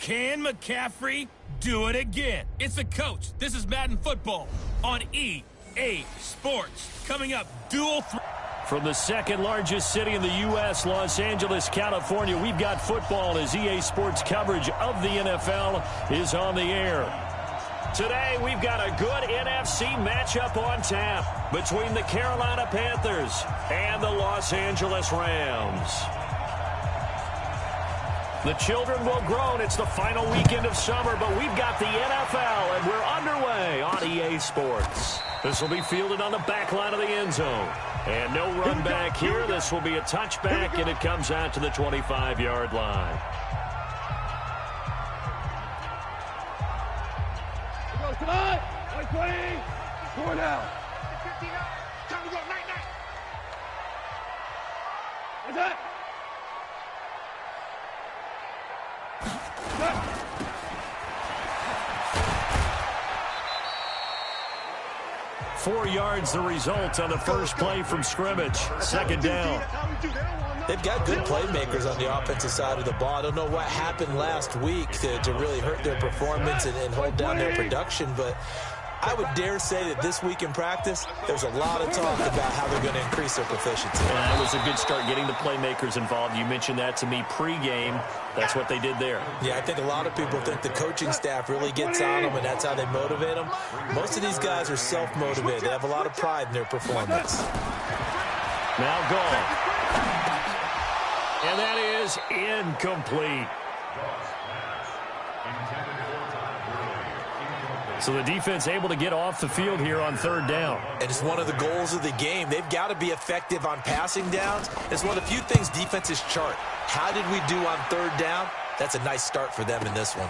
Can McCaffrey do it again? It's the coach. This is Madden Football on EA Sports. Coming up, dual threat. From the second largest city in the U.S., Los Angeles, California, we've got football as EA Sports coverage of the NFL is on the air. Today, we've got a good NFC matchup on tap between the Carolina Panthers and the Los Angeles Rams. The children will grow, and it's the final weekend of summer, but we've got the NFL, and we're underway on EA Sports. This will be fielded on the back line of the end zone. And no run back here. This will be a touchback, and it comes out to the 25-yard line. Tonight, 20, score now. Time to go, night. What's that? 4 yards the result on the first play from scrimmage. Second down. They've got good playmakers on the offensive side of the ball. I don't know what happened last week to really hurt their performance and hold down their production, but I would dare say that this week in practice, there's a lot of talk about how they're going to increase their proficiency. And that was a good start getting the playmakers involved. You mentioned that to me pregame. That's what they did there. Yeah, I think a lot of people think the coaching staff really gets on them, and that's how they motivate them. Most of these guys are self-motivated. They have a lot of pride in their performance. Now gone. And that is incomplete. So the defense able to get off the field here on third down. And it's one of the goals of the game. They've got to be effective on passing downs. It's one of the few things defenses chart. How did we do on third down? That's a nice start for them in this one.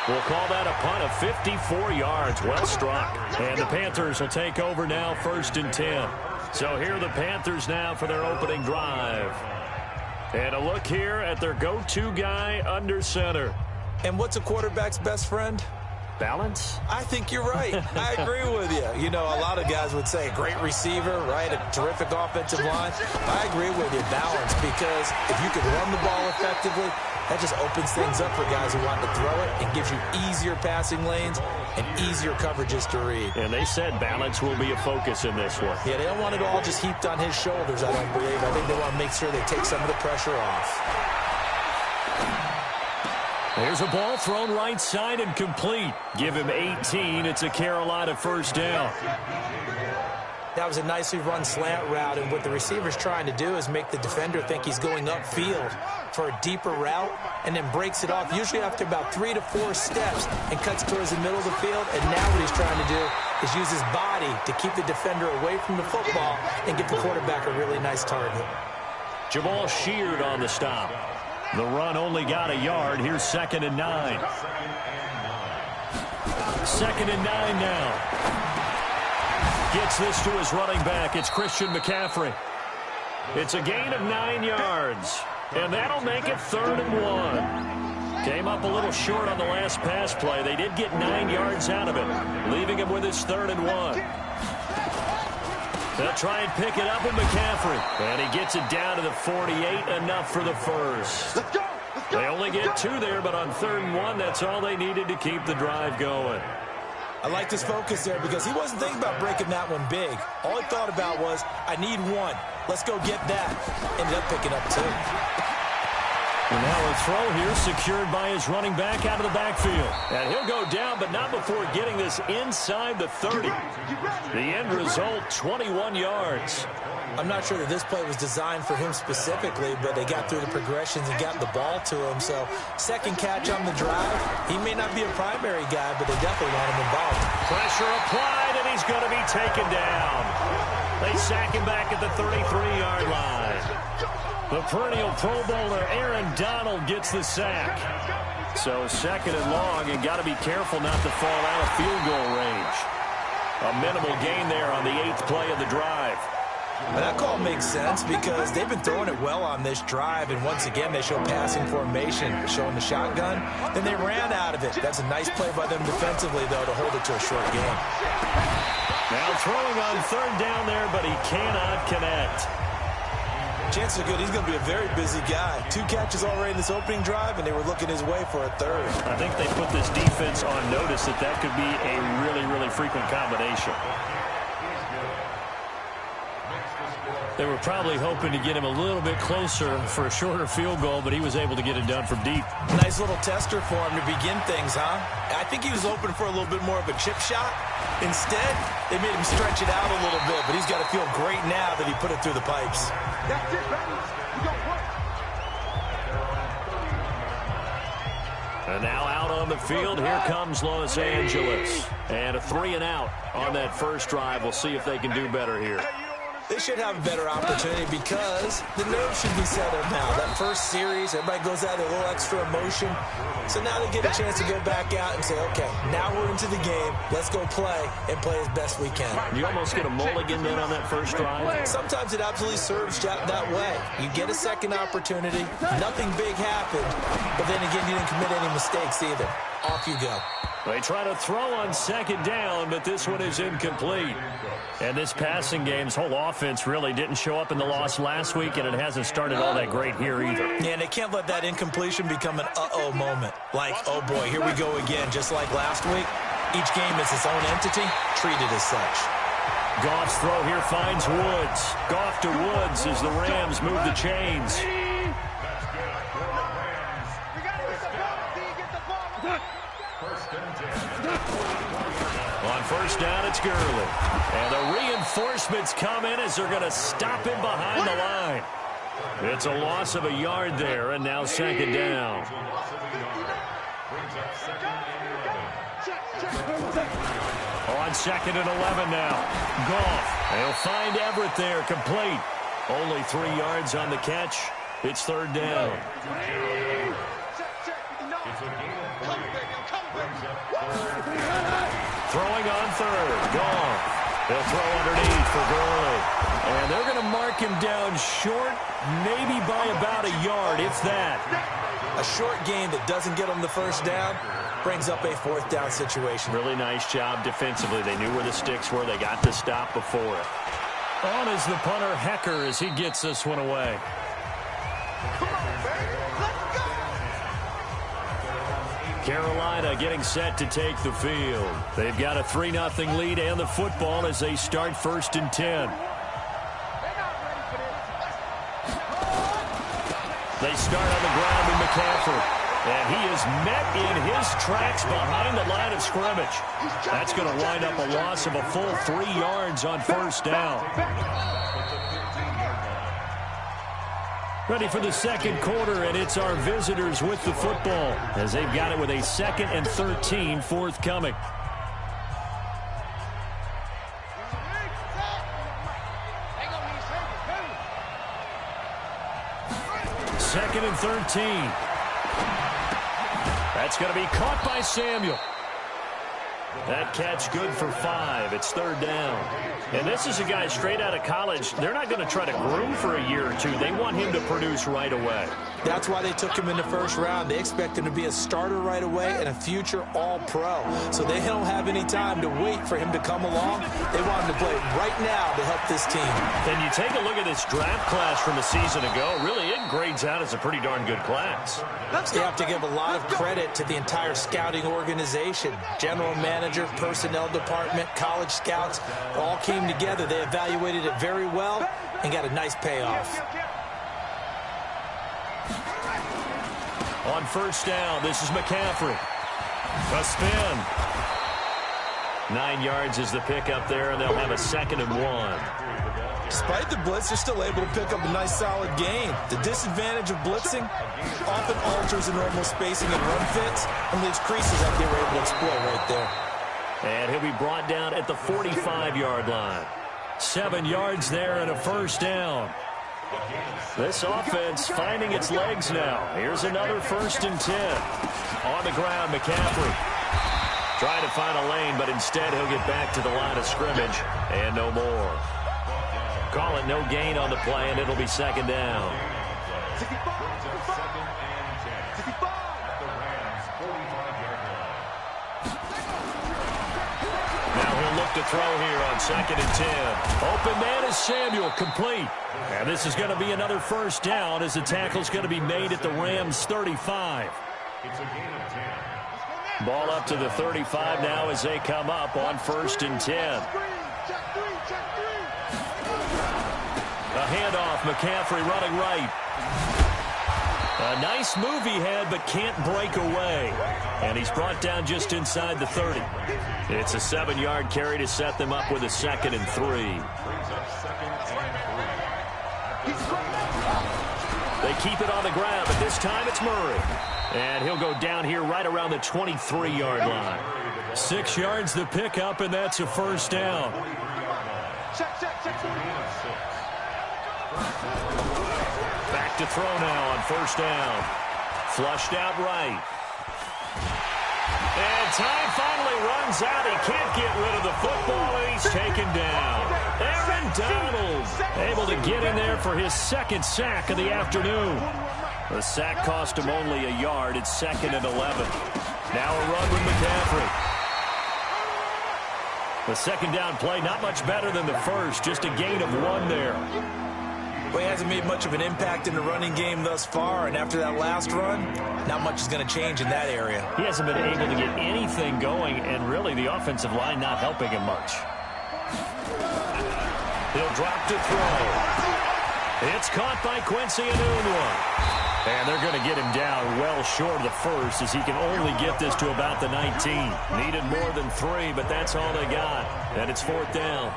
We'll call that a punt of 54 yards. Well struck. And the Panthers will take over now, 1st and 10. So here are the Panthers now for their opening drive. And a look here at their go-to guy under center. And what's a quarterback's best friend? Balance? I think you're right. I agree with you. You know, a lot of guys would say a great receiver, right? A terrific offensive line. I agree with you, balance, because if you can run the ball effectively, that just opens things up for guys who want to throw it and gives you easier passing lanes and easier coverages to read. And they said balance will be a focus in this one. Yeah, they don't want it all just heaped on his shoulders, I don't believe. I think they want to make sure they take some of the pressure off. There's a ball thrown right side and complete. Give him 18. It's a Carolina first down. That was a nicely run slant route, and what the receiver's trying to do is make the defender think he's going upfield for a deeper route and then breaks it off, usually after about 3 to 4 steps, and cuts towards the middle of the field. And now what he's trying to do is use his body to keep the defender away from the football and get the quarterback a really nice target. Jamal Sheard on the stop. The run only got a yard. Here's 2nd and 9. 2nd and 9 now. Gets this to his running back. It's Christian McCaffrey. It's a gain of 9 yards. And that'll make it 3rd and 1. Came up a little short on the last pass play. They did get 9 yards out of it, leaving him with his 3rd and 1. They'll try and pick it up with McCaffrey. And he gets it down to the 48, enough for the first. Let's go. They only get 2 there, but on 3rd and 1, that's all they needed to keep the drive going. I liked his focus there because he wasn't thinking about breaking that one big. All he thought about was, I need 1. Let's go get that. Ended up picking up 2. And now a throw here secured by his running back out of the backfield. And he'll go down, but not before getting this inside the 30. The end result, 21 yards. I'm not sure that this play was designed for him specifically, but they got through the progressions and got the ball to him. So, second catch on the drive. He may not be a primary guy, but they definitely want him involved. Pressure applied, and he's going to be taken down. They sack him back at the 33-yard line. The perennial Pro Bowler Aaron Donald gets the sack. So 2nd and long, and got to be careful not to fall out of field goal range. A minimal gain there on the 8th play of the drive. But that call makes sense because they've been throwing it well on this drive, and once again they show passing formation, showing the shotgun. Then they ran out of it. That's a nice play by them defensively, though, to hold it to a short game. Now throwing on 3rd down there, but he cannot connect. chances are good he's going to be a very busy guy. 2 catches already in this opening drive, and they were looking his way for a third. I think they put this defense on notice that that could be a really, really frequent combination. They were probably hoping to get him a little bit closer for a shorter field goal, but he was able to get it done from deep. Nice little tester for him to begin things, huh? I think he was hoping for a little bit more of a chip shot. Instead, they made him stretch it out a little bit, but he's got to feel great now that he put it through the pipes. That's it, baby. You got work. And now out on the field, here comes Los Angeles. And a 3-and-out on that first drive. We'll see if they can do better here. They should have a better opportunity because the nerves should be settled now. That first series, everybody goes out with a little extra emotion. So now they get a chance to go back out and say, okay, now we're into the game. Let's go play and play as best we can. You almost get a mulligan then on that first drive? Sometimes it absolutely serves that way. You get a second opportunity. Nothing big happened. But then again, you didn't commit any mistakes either. Off you go. They try to throw on second down, but this one is incomplete. And this passing game's whole offense really didn't show up in the loss last week, and it hasn't started all that great here either. Yeah, and they can't let that incompletion become an uh-oh moment. Like, oh boy, here we go again, just like last week. Each game is its own entity, treated as such. Goff's throw here finds Woods. Goff to Woods as the Rams move the chains. On first down, it's Gurley. And the reinforcements come in as they're going to stop him behind the line. It's a loss of a yard there, and now second down. On second and 11 now. Goff. They'll find Everett there, complete. Only 3 yards on the catch. It's third down. Throwing on third. Goff. They'll throw underneath for Gurley. And they're going to mark him down short, maybe by about a yard, if that. A short gain that doesn't get them the first down brings up a fourth down situation. Really nice job defensively. They knew where the sticks were. They got the stop before it. On is the punter, Hecker, as he gets this one away. Carolina getting set to take the field. They've got a 3-0 lead and the football as they start first and 10. They start on the ground with McCaffrey. And he is met in his tracks behind the line of scrimmage. That's going to wind up a loss of a full 3 yards on first down. Ready for the second quarter, and it's our visitors with the football as they've got it with a 2nd and 13 forthcoming. Second and 13. That's going to be caught by Samuel. That catch good for 5. It's third down. And this is a guy straight out of college. They're not going to try to groom for a year or two. They want him to produce right away. That's why they took him in the first round. They expect him to be a starter right away and a future all-pro. So they don't have any time to wait for him to come along. They want him to play right now to help this team. And you take a look at this draft class from a season ago. Really, it grades out as a pretty darn good class. You have to give a lot of credit to the entire scouting organization. General manager, personnel department, college scouts all came together. They evaluated it very well and got a nice payoff. On first down, this is McCaffrey. A spin. 9 yards is the pickup there, and they'll have a 2nd and 1. Despite the blitz, they're still able to pick up a nice solid gain. The disadvantage of blitzing often alters the normal spacing and run fits and leaves creases that they were able to exploit right there. And he'll be brought down at the 45-yard line. 7 yards there and a first down. This offense finding its legs now. Here's another 1st and 10. On the ground, McCaffrey. Trying to find a lane, but instead he'll get back to the line of scrimmage. And no more. Call it no gain on the play, and it'll be 2nd down. Now he'll look back to throw here on 2nd and 10. Open man is Samuel, complete. And this is going to be another first down as the tackle's going to be made at the Rams' 35. Ball up to the 35 now as they come up on 1st and 10. A handoff, McCaffrey running right. A nice move he had, but can't break away. And he's brought down just inside the 30. It's a 7-yard carry to set them up with a 2nd and 3. They keep it on the ground, but this time it's Murray. And he'll go down here right around the 23-yard line. 6 yards to pick up, and that's a first down. Back to throw now on 1st down. Flushed out right. And time finally runs out. He can't get rid of the football, and he's taken down. Aaron Donald able to get in there for his 2nd sack of the afternoon. The sack cost him only a yard. It's 2nd and 11. Now a run with McCaffrey. The 2nd down play, not much better than the first. Just a gain of 1 there. Well, he hasn't made much of an impact in the running game thus far, and after that last run, not much is going to change in that area. He hasn't been able to get anything going, and really the offensive line not helping him much. He'll drop to throw. It's caught by Quincy Enunwa. And they're going to get him down well short of the first as he can only get this to about the 19. Needed more than 3, but that's all they got. And it's 4th down.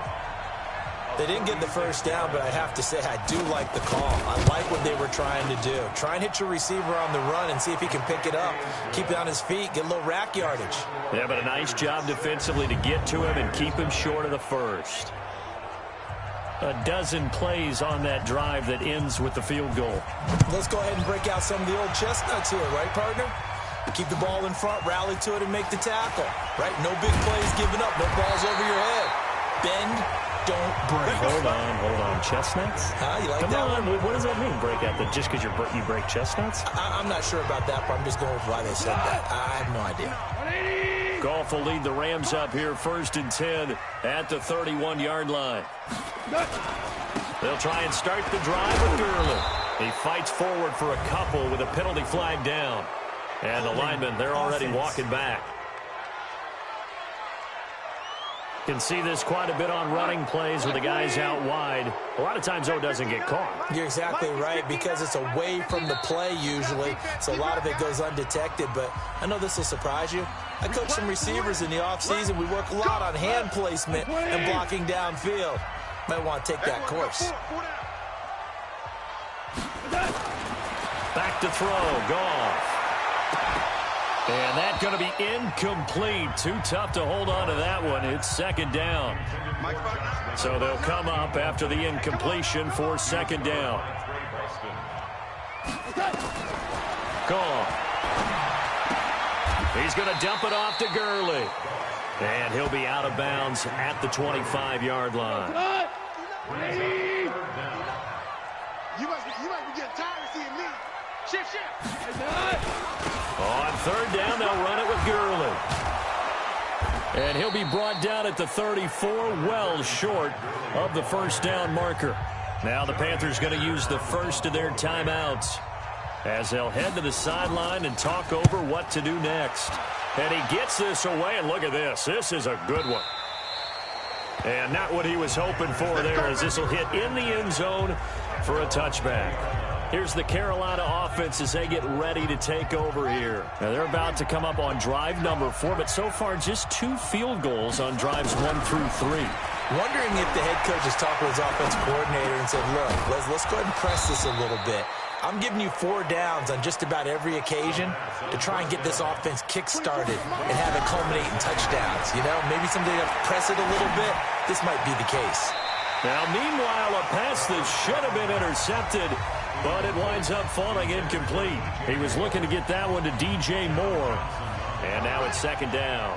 They didn't get the first down, but I have to say I do like the call. I like what they were trying to do. Try and hit your receiver on the run and see if he can pick it up. Keep it on his feet, get a little rack yardage. Yeah, but a nice job defensively to get to him and keep him short of the first. A dozen plays on that drive that ends with the field goal. Let's go ahead and break out some of the old chestnuts here, right, partner? Keep the ball in front, rally to it, and make the tackle. Right? No big plays given up, no balls over your head. Bend, don't break. Hold on. Chestnuts? You like Come that on, one? what does that mean, break out? That just because you break chestnuts? I'm not sure about that, but I'm just going with why they said that. I have no idea. Goff will lead the Rams up here 1st and 10 at the 31-yard line. They'll try and start the drive with Gurley. He fights forward for a couple with a penalty flag down. And the linemen, they're already walking back. Can see this quite a bit on running plays with the guys out wide. A lot of times, though, it doesn't get caught. You're exactly right, because it's away from the play usually, so a lot of it goes undetected. But I know this will surprise you. I coach some receivers in the offseason. We work a lot on hand placement and blocking downfield. Might want to take that course. Back to throw, Goff. And that's going to be incomplete. Too tough to hold on to that one. It's 2nd down. So they'll come up after the incompletion for 2nd down. Goff. He's going to dump it off to Gurley. And he'll be out of bounds at the 25-yard line. You might be getting tired of seeing me. Shift. On 3rd down, they'll run it with Gurley. And he'll be brought down at the 34, well short of the 1st down marker. Now the Panthers going to use the first of their timeouts as they'll head to the sideline and talk over what to do next. And he gets this away, and look at this. This is a good one. And not what he was hoping for there, as this will hit in the end zone for a touchback. Here's the Carolina offense as they get ready to take over here. Now they're about to come up on drive number 4, but so far just 2 field goals on drives 1 through 3. Wondering if the head coach has talked with his offensive coordinator and said, look, let's go ahead and press this a little bit. I'm giving you 4 downs on just about every occasion to try and get this offense kick-started and have it culminate in touchdowns. You know, maybe someday you have to press it a little bit. This might be the case. Now, meanwhile, a pass that should have been intercepted, but it winds up falling incomplete. He was looking to get that one to DJ Moore. And now it's 2nd down.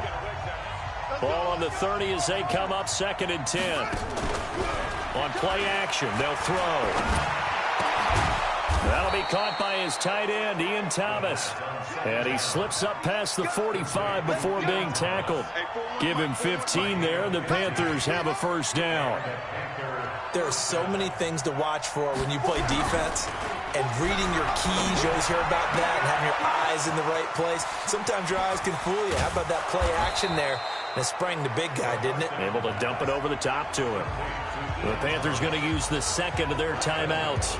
Ball on the 30 as they come up 2nd and 10. On play action, they'll throw. That'll be be caught by his tight end, Ian Thomas. And he slips up past the 45 before being tackled. Give him 15 there, and the Panthers have a first down. There are so many things to watch for when you play defense. And reading your keys, you always hear about that, and having your eyes in the right place. Sometimes your eyes can fool you. How about that play action there? And it sprang the big guy, didn't it? Able to dump it over the top to him. The Panthers going to use the second of their timeouts,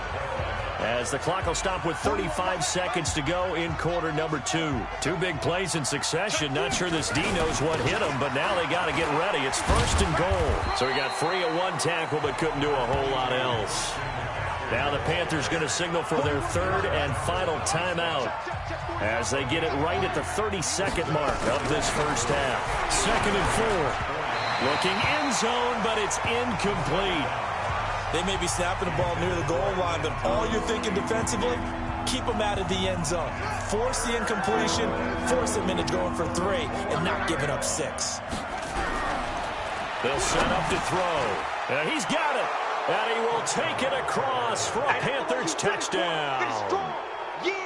as the clock will stop with 35 seconds to go in quarter number 2. Two big plays in succession. Not sure this D knows what hit him, but now they got to get ready. It's first and goal. So he got free of one tackle, but couldn't do a whole lot else. Now the Panthers going to signal for their third and final timeout, as they get it right at the 30-second mark of this first half. Second and 4. Looking end zone, but it's incomplete. They may be snapping the ball near the goal line, but all you're thinking defensively, keep them out of the end zone. Force the incompletion, force them into going for 3, and not giving up 6. They'll set up to throw. And he's got it. And he will take it across for a Panthers touchdown.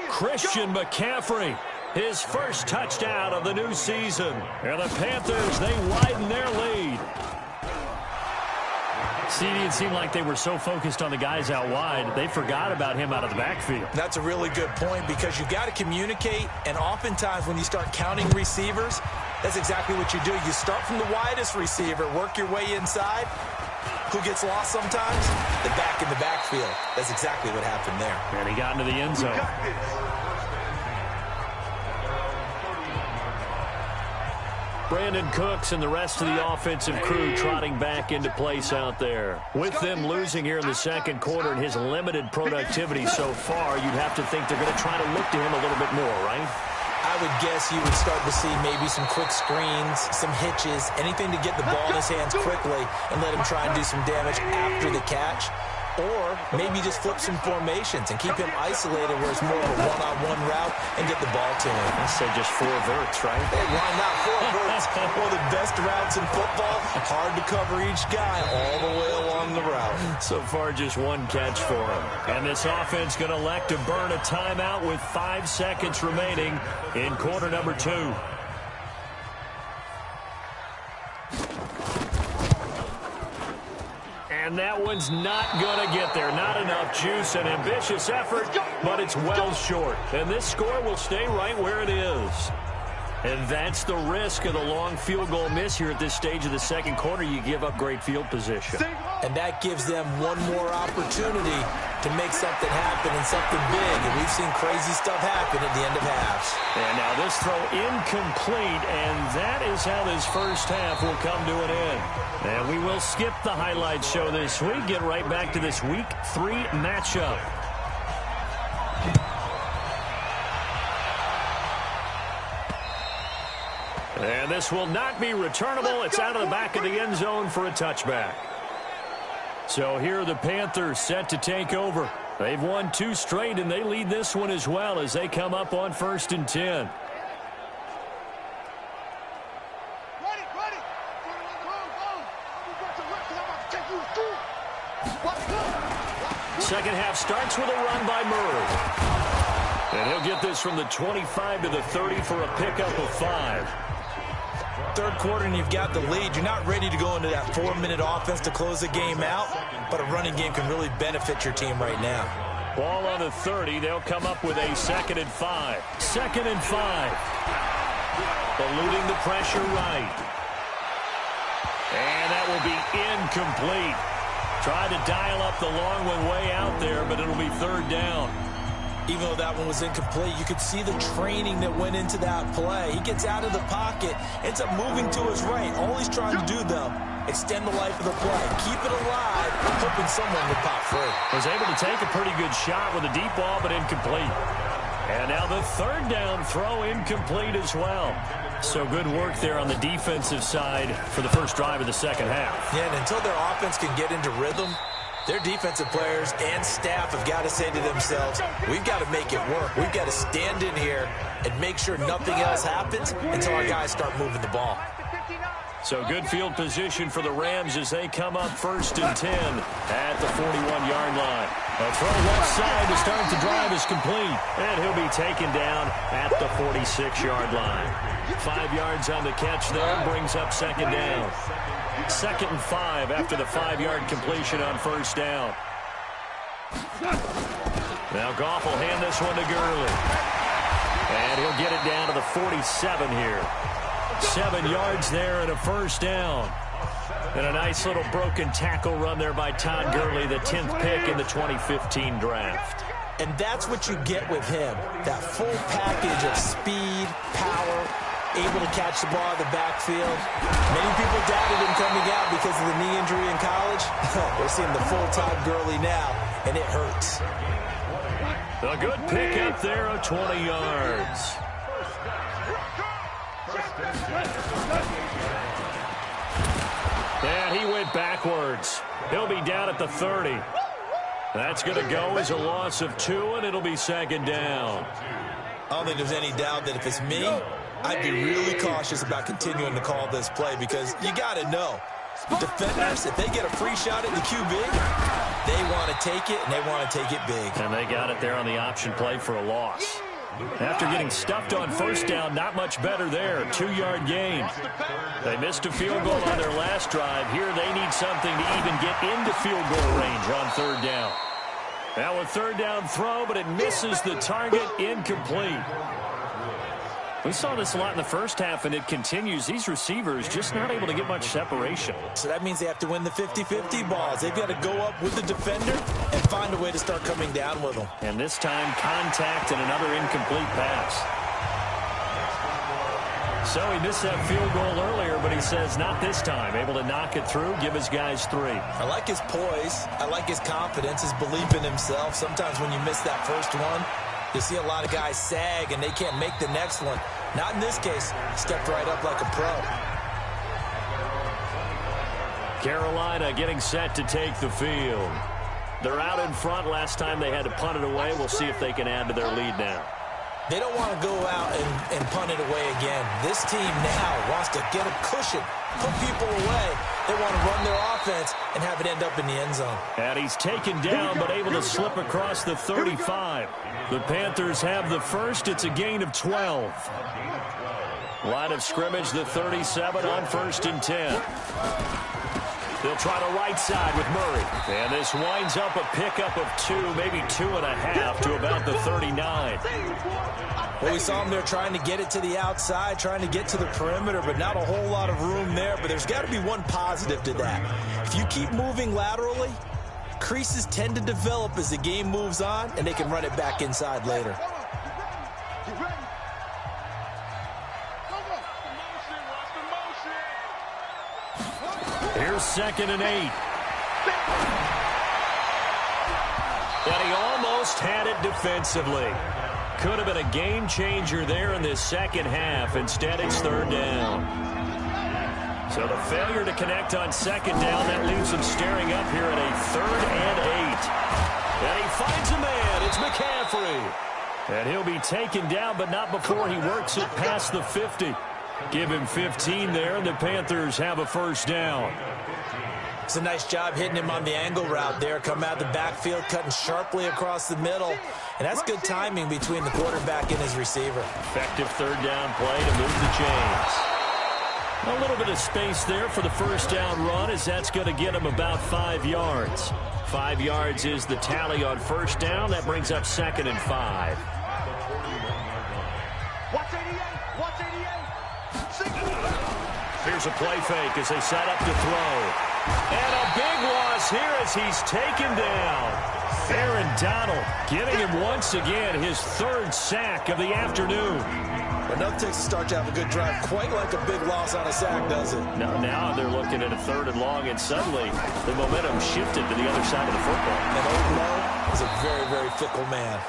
Christian McCaffrey, his first touchdown of the new season. And the Panthers, they widen their lead. CD, it seemed like they were so focused on the guys out wide, they forgot about him out of the backfield. That's a really good point, because you got to communicate, and oftentimes when you start counting receivers, that's exactly what you do. You start from the widest receiver, work your way inside. Who gets lost sometimes? The back in the backfield. That's exactly what happened there. And he got into the end zone. Brandon Cooks and the rest of the offensive crew trotting back into place out there. With them losing here in the second quarter and his limited productivity so far, you'd have to think they're going to try to look to him a little bit more, right? I would guess you would start to see maybe some quick screens, some hitches, anything to get the ball in his hands quickly and let him try and do some damage after the catch. Or maybe just flip some formations and keep him isolated where it's more of a one-on-one route and get the ball to him. I said just 4 verts, right? Hey, why not 4 verts? One of the best routes in football. Hard to cover each guy all the way along the route. So far, just 1 catch for him. And this offense going to elect to burn a timeout with 5 seconds remaining in quarter number 2. And that one's not going to get there. Not enough juice. An ambitious effort, but it's well short. And this score will stay right where it is. And that's the risk of the long field goal miss here at this stage of the second quarter. You give up great field position. And that gives them one more opportunity to make something happen and something big. And we've seen crazy stuff happen at the end of halves. And now this throw incomplete, and that is how this first half will come to an end. And we will skip the highlight show this week, get right back to this Week 3 matchup. And this will not be returnable. It's out of the back of the end zone for a touchback. So here are the Panthers set to take over. They've won 2 straight, and they lead this one as well as they come up on 1st and 10. Second half starts with a run by Murray. And he'll get this from the 25 to the 30 for a pickup of 5. Third quarter and you've got the lead. You're not ready to go into that 4-minute offense to close the game out, but a running game can really benefit your team right now. Ball on the 30. They'll come up with a 2nd and 5. 2nd and 5. Eluding the pressure right. And that will be incomplete. Tried to dial up the long one way out there, but it'll be 3rd down. Even though that one was incomplete, you could see the training that went into that play. He gets out of the pocket, ends up moving to his right. All he's trying to do, though, extend the life of the play. Keep it alive, hoping someone would pop free. Was able to take a pretty good shot with a deep ball, but incomplete. And now the 3rd down throw incomplete as well. So good work there on the defensive side for the first drive of the second half. Yeah, and until their offense can get into rhythm, their defensive players and staff have got to say to themselves, we've got to make it work. We've got to stand in here and make sure nothing else happens until our guys start moving the ball. So good field position for the Rams as they come up 1st and 10 at the 41-yard line. A throw left side to start the drive is complete, and he'll be taken down at the 46-yard line. 5 yards on the catch there, brings up 2nd down. 2nd and 5 after the 5-yard completion on 1st down. Now Goff will hand this one to Gurley. And he'll get it down to the 47 here. 7 yards there and a 1st down. And a nice little broken tackle run there by Todd Gurley, the 10th pick in the 2015 draft. And that's what you get with him, that full package of speed, power, able to catch the ball in the backfield. Many people doubted him coming out because of the knee injury in college. They're seeing the full Todd Gurley now, and it hurts. A good pick up there of 20 yards. And he went backwards. He'll be down at the 30. That's going to go as a loss of 2, and it'll be 2nd down. I don't think there's any doubt that if it's me, I'd be really cautious about continuing to call this play because you got to know, defenders, if they get a free shot at the QB, they want to take it, and they want to take it big. And they got it there on the option play for a loss. After getting stuffed on 1st down, not much better there. 2-yard gain. They missed a field goal on their last drive. Here they need something to even get into field goal range on 3rd down. Now a 3rd down throw, but it misses the target, incomplete. We saw this a lot in the first half, and it continues. These receivers just not able to get much separation. So that means they have to win the 50-50 balls. They've got to go up with the defender and find a way to start coming down with them. And this time, contact and another incomplete pass. So he missed that field goal earlier, but he says not this time. Able to knock it through, give his guys 3. I like his poise. I like his confidence, his belief in himself. Sometimes when you miss that first one, you see a lot of guys sag, and they can't make the next one. Not in this case. Stepped right up like a pro. Carolina getting set to take the field. They're out in front. Last time they had to punt it away. We'll see if they can add to their lead now. They don't want to go out and punt it away again. This team now wants to get a cushion, put people away. They want to run their offense and have it end up in the end zone. And he's taken down but able to slip across the 35. The Panthers have the first. It's a gain of 12. Line of scrimmage, the 37 on 1st and 10. They'll try the right side with Murray. And this winds up a pickup of 2, maybe 2.5 to about the 39. Well, we saw him there trying to get it to the outside, trying to get to the perimeter, but not a whole lot of room there. But there's got to be one positive to that. If you keep moving laterally, creases tend to develop as the game moves on, and they can run it back inside later. Here's 2nd and 8. And he almost had it defensively. Could have been a game changer there in this second half. Instead, it's 3rd down. So the failure to connect on 2nd down, that leaves him staring up here at a 3rd and 8. And he finds a man. It's McCaffrey. And he'll be taken down, but not before he works it past the 50. Give him 15 there, and the Panthers have a 1st down. It's a nice job hitting him on the angle route there. Come out the backfield, cutting sharply across the middle. And that's good timing between the quarterback and his receiver. Effective 3rd down play to move the chains. A little bit of space there for the 1st down run, as that's going to get him about 5 yards. 5 yards is the tally on 1st down. That brings up 2nd and 5. Watch 88. Watch 88. Here's a play fake as they set up to throw. And a big loss here as he's taken down. Aaron Donald getting him once again his 3rd sack of the afternoon. Enough takes to start to have a good drive. Quite like a big loss on a sack, does it? Now they're looking at a 3rd and long, and suddenly the momentum shifted to the other side of the football. And Old Mo is a very, very fickle man.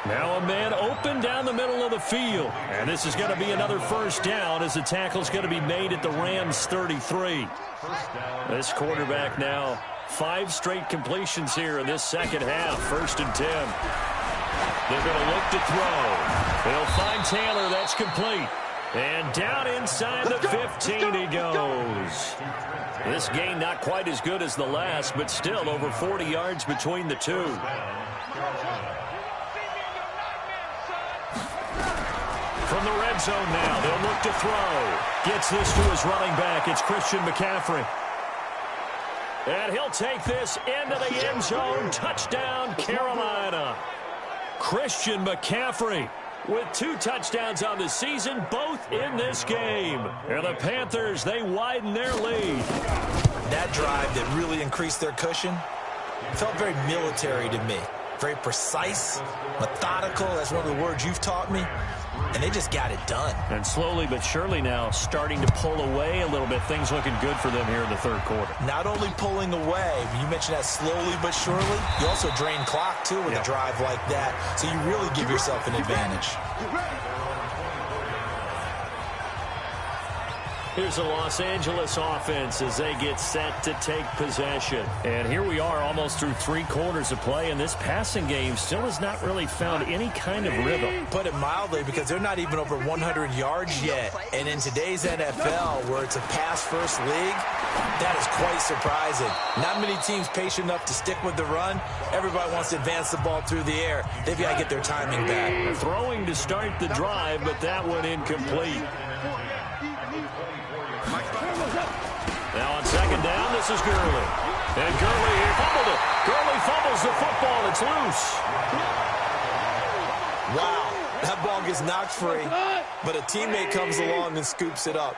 Now a man open down the middle of the field. And this is going to be another 1st down as the tackle's going to be made at the Rams' 33. This quarterback now 5 straight completions here in this second half. 1st and 10. They're going to look to throw. They'll find Taylor. That's complete. And down inside the 15 he goes. This game not quite as good as the last, but still over 40 yards between the two. From the red zone now, they'll look to throw. Gets this to his running back. It's Christian McCaffrey. And he'll take this into the end zone. Touchdown, Carolina. Christian McCaffrey with 2 touchdowns on the season, both in this game. And the Panthers, they widen their lead. That drive that really increased their cushion felt very military to me. Very precise, methodical. That's one of the words you've taught me. And they just got it done. And slowly but surely now starting to pull away a little bit. Things looking good for them here in the third quarter. Not only pulling away, you mentioned that slowly but surely, you also drain clock, too, with a drive like that. So you really give yourself an advantage. Here's the Los Angeles offense as they get set to take possession. And here we are almost through 3 quarters of play, and this passing game still has not really found any kind of rhythm. Put it mildly, because they're not even over 100 yards yet. And in today's NFL, where it's a pass-first league, that is quite surprising. Not many teams patient enough to stick with the run. Everybody wants to advance the ball through the air. They've got to get their timing back. Throwing to start the drive, but that one incomplete. Now on second down, this is Gurley. And Gurley here fumbled it. Gurley fumbles the football. It's loose. Wow, that ball gets knocked free, but a teammate comes along and scoops it up.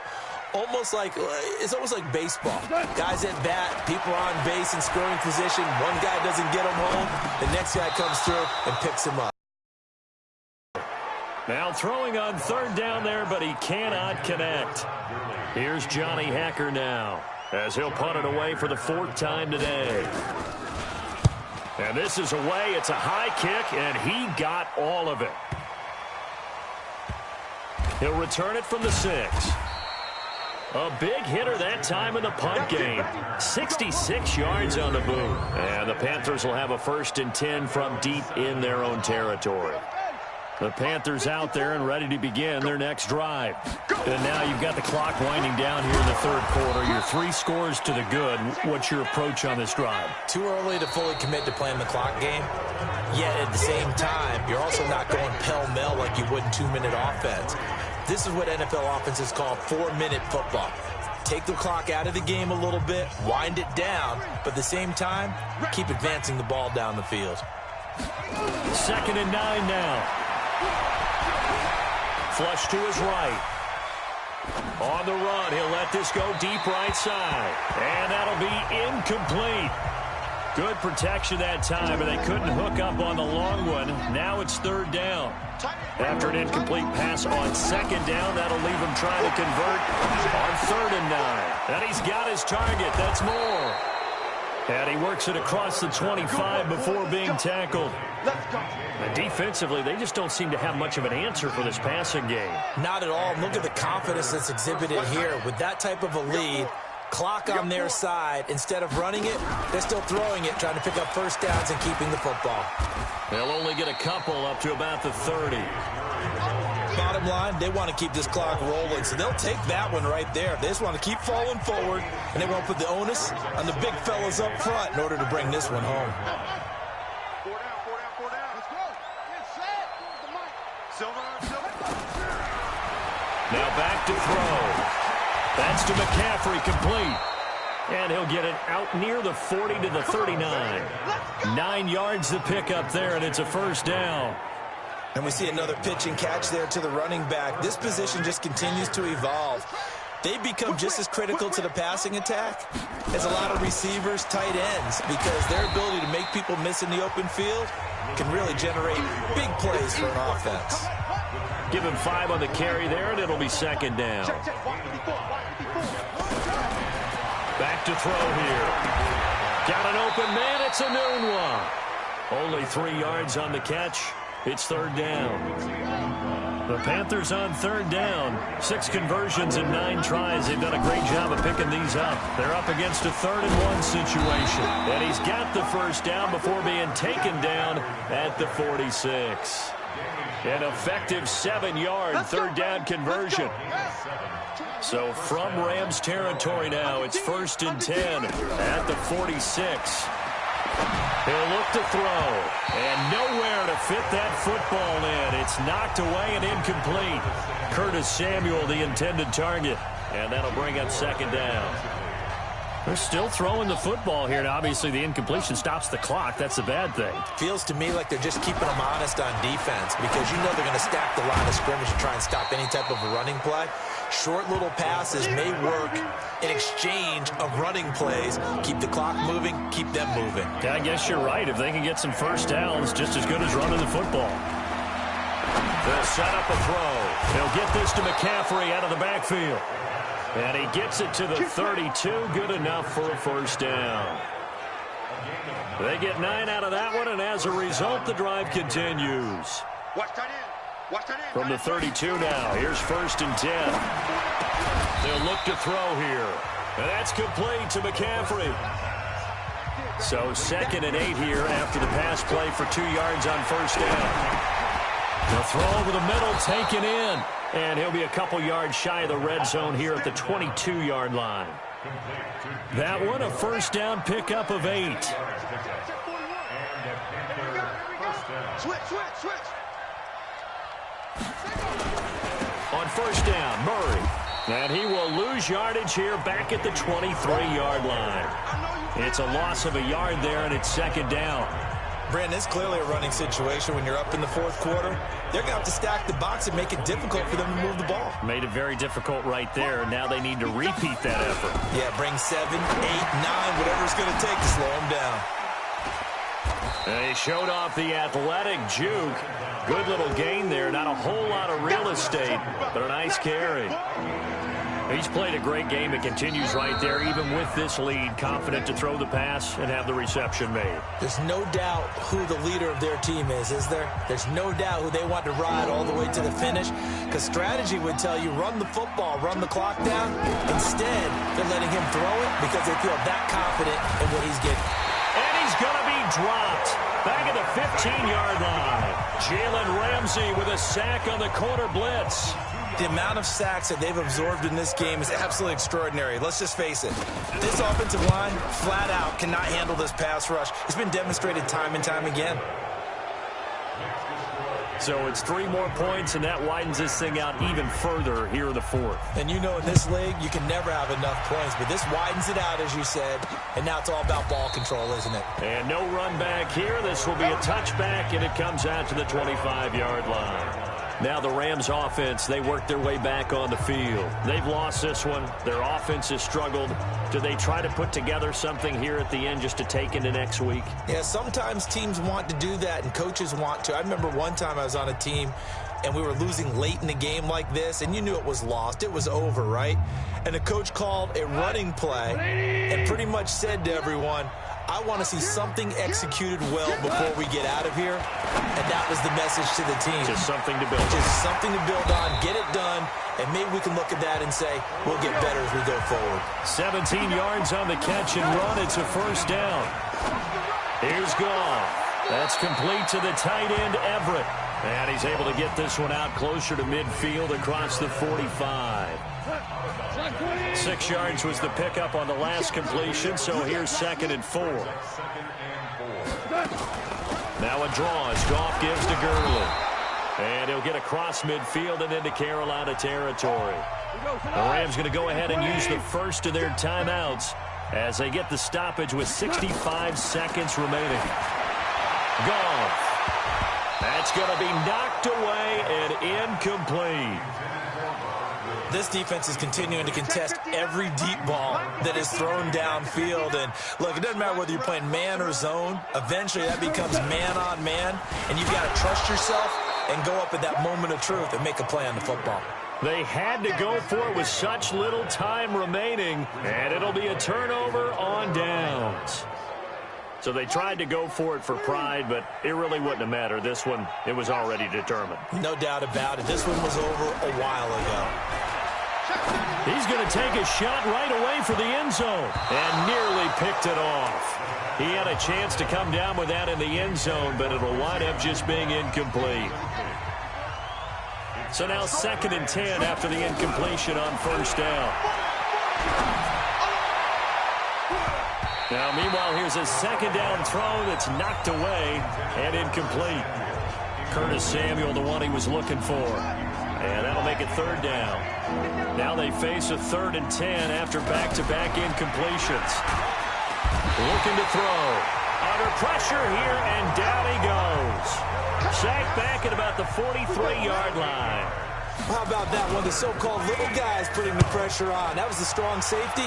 It's almost like baseball. Guys at bat, people are on base in scoring position. One guy doesn't get him home. The next guy comes through and picks him up. Now throwing on third down there, but he cannot connect. Here's Johnny Hacker now, as he'll punt it away for the 4th time today. And this is away. It's a high kick, and he got all of it. He'll return it from the 6. A big hitter that time in the punt game. 66 yards on the boot. And the Panthers will have a 1st and 10 from deep in their own territory. The Panthers out there and ready to begin their next drive. And now you've got the clock winding down here in the third quarter. You're 3 scores to the good. What's your approach on this drive? Too early to fully commit to playing the clock game. Yet at the same time, you're also not going pell-mell like you would in 2-minute offense. This is what NFL offenses call 4-minute football. Take the clock out of the game a little bit, wind it down, but at the same time, keep advancing the ball down the field. 2nd and 9 now. Flush to his right. On the run, he'll let this go deep right side. And that'll be incomplete. Good protection that time, and they couldn't hook up on the long one. Now it's 3rd down. After an incomplete pass on 2nd down, that'll leave him trying to convert on 3rd and 9. And he's got his target. That's more. And he works it across the 25 before being tackled. And defensively, they just don't seem to have much of an answer for this passing game. Not at all. Look at the confidence that's exhibited here. With that type of a lead, clock on their side, instead of running it, they're still throwing it, trying to pick up 1st downs and keeping the football. They'll only get a couple up to about the 30. Bottom line, they want to keep this clock rolling, so they'll take that one right there. They just want to keep falling forward, and they want to put the onus on the big fellas up front in order to bring this one home. 4 down. Let's go. Get set. Silver. Now back to throw. That's to McCaffrey, complete. And he'll get it out near the 40 to the 39. 9 yards to pick up there, and it's a 1st down. And we see another pitch and catch there to the running back. This position just continues to evolve. They become just as critical to the passing attack as a lot of receivers, tight ends, because their ability to make people miss in the open field can really generate big plays for an offense. Give him 5 on the carry there, and it'll be 2nd down. Back to throw here. Got an open man. It's a noon one. Only 3 yards on the catch. It's 3rd down. The Panthers on 3rd down. 6 conversions and 9 tries. They've done a great job of picking these up. They're up against a 3rd and 1 situation. And he's got the 1st down before being taken down at the 46. An effective 7-yard third down conversion. So from Rams territory now, it's 1st and 10 at the 46. He'll look to throw, and nowhere to fit that football in. It's knocked away and incomplete. Curtis Samuel, the intended target, and that'll bring up 2nd down. They're still throwing the football here, and obviously the incompletion stops the clock. That's a bad thing. Feels to me like they're just keeping them honest on defense because you know they're going to stack the line of scrimmage and try and stop any type of a running play. Short little passes may work in exchange of running plays. Keep the clock moving, keep them moving. Yeah, I guess you're right. If they can get some first downs, just as good as running the football. They'll set up a throw. They'll get this to McCaffrey out of the backfield. And he gets it to the 32. Good enough for a first down. They get 9 out of that one, and as a result, the drive continues. From the 32 now, here's 1st and 10. They'll look to throw here. And that's complete to McCaffrey. So 2nd and 8 here after the pass play for 2 yards on first down. The throw over the middle, taken in. And he'll be a couple yards shy of the red zone here at the 22-yard line. That one, a first down pickup of 8. Switch. On first down, Murray. And he will lose yardage here back at the 23-yard line. It's a loss of a yard there, and it's 2nd down. Brandon, it's clearly a running situation when you're up in the 4th quarter. They're going to have to stack the box and make it difficult for them to move the ball. Made it very difficult right there. Now they need to repeat that effort. Yeah, bring 7, 8, 9, whatever it's going to take to slow them down. They showed off the athletic juke. Good little gain there. Not a whole lot of real estate, but a nice carry. He's played a great game. It continues right there, even with this lead, confident to throw the pass and have the reception made. There's no doubt who the leader of their team is there? There's no doubt who they want to ride all the way to the finish, because strategy would tell you run the football, run the clock down. Instead, they're letting him throw it because they feel that confident in what he's getting. And he's going to be dropped back at the 15-yard line. Jalen Ramsey with a sack on the corner blitz. The amount of sacks that they've absorbed in this game is absolutely extraordinary. Let's just face it. This offensive line, flat out, cannot handle this pass rush. It's been demonstrated time and time again. So it's 3 more points, and that widens this thing out even further here in the 4th. And you know in this league, you can never have enough points, but this widens it out, as you said, and now it's all about ball control, isn't it? And no run back here. This will be a touchback, and it comes out to the 25-yard line. Now the Rams offense, they work their way back on the field. They've lost this one. Their offense has struggled. Do they try to put together something here at the end just to take into next week? Yeah, sometimes teams want to do that and coaches want to. I remember one time I was on a team and we were losing late in the game like this, and you knew it was lost. It was over, right? And the coach called a running play and pretty much said to everyone, I want to see something executed well before we get out of here. And that was the message to the team. Just something to build on. Just something to build on, get it done, and maybe we can look at that and say, we'll get better as we go forward. 17 yards on the catch and run. It's a first down. Here's Goff. That's complete to the tight end, Everett. And he's able to get this one out closer to midfield across the 45. 6 yards was the pickup on the last completion, so here's 2nd and 4. Now a draw as Goff gives to Gurley. And he'll get across midfield and into Carolina territory. The Rams going to go ahead and use the first of their timeouts as they get the stoppage with 65 seconds remaining. Goff. That's going to be knocked away and incomplete. This defense is continuing to contest every deep ball that is thrown downfield. And, look, it doesn't matter whether you're playing man or zone. Eventually, that becomes man-on-man, and you've got to trust yourself and go up at that moment of truth and make a play on the football. They had to go for it with such little time remaining, and it'll be a turnover on downs. So they tried to go for it for pride, but it really wouldn't have mattered. This one, it was already determined. No doubt about it. This one was over a while ago. He's going to take a shot right away for the end zone and nearly picked it off. He had a chance to come down with that in the end zone, but it'll wind up just being incomplete. So now 2nd and 10 after the incompletion on first down. Now, meanwhile, here's a 2nd down throw that's knocked away and incomplete. Curtis Samuel, the one he was looking for. And that'll make it 3rd down. Now they face a 3rd and 10 after back-to-back incompletions. Looking to throw. Under pressure here, and down he goes. Sacked back at about the 43-yard line. How about that one? The so-called little guys putting the pressure on. That was the strong safety.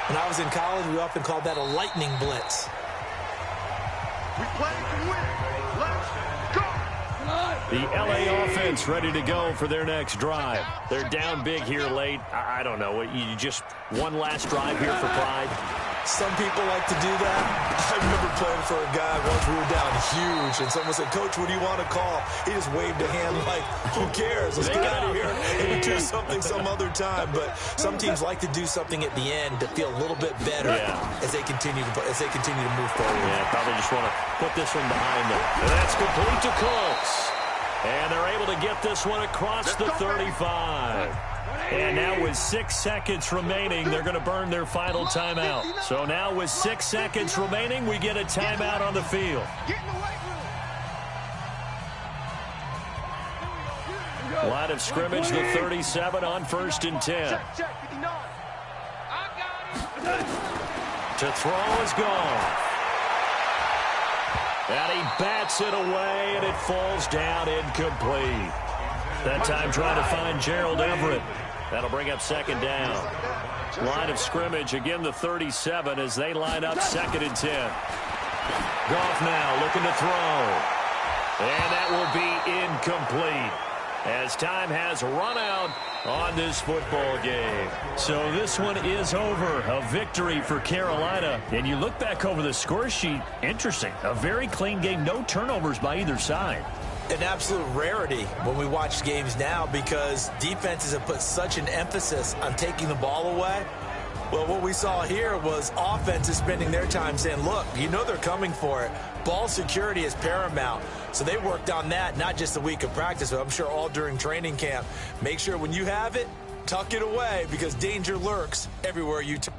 When I was in college, we often called that a lightning blitz. We play to win. Let's go. The LA offense ready to go for their next drive. They're down big here late. I don't know. You just one last drive here for pride? Some people like to do that. I remember playing for a guy once we were down huge, and someone said, "Coach, what do you want to call?" He just waved a hand like, who cares? Let's get out of here and do something some other time. But some teams like to do something at the end to feel a little bit better as they continue to move forward. Yeah, probably just want to put this one behind them. And that's complete to Colts. And they're able to get this one across the 35. And now with 6 seconds remaining, they're going to burn their final timeout. So now with 6 seconds remaining, we get a timeout on the field. Line of scrimmage, the 37 on 1st and 10. To throw is gone. And he bats it away, and it falls down incomplete. That time trying to find Gerald Everett. That'll bring up 2nd down. Line of scrimmage, again the 37 as they line up 2nd and 10. Goff now looking to throw. And that will be incomplete as time has run out on this football game. So this one is over. A victory for Carolina. And you look back over the score sheet, interesting. A very clean game, no turnovers by either side. An absolute rarity when we watch games now because defenses have put such an emphasis on taking the ball away. Well, what we saw here was offenses spending their time saying, look, you know they're coming for it. Ball security is paramount. So they worked on that, not just a week of practice, but I'm sure all during training camp. Make sure when you have it, tuck it away because danger lurks everywhere you turn.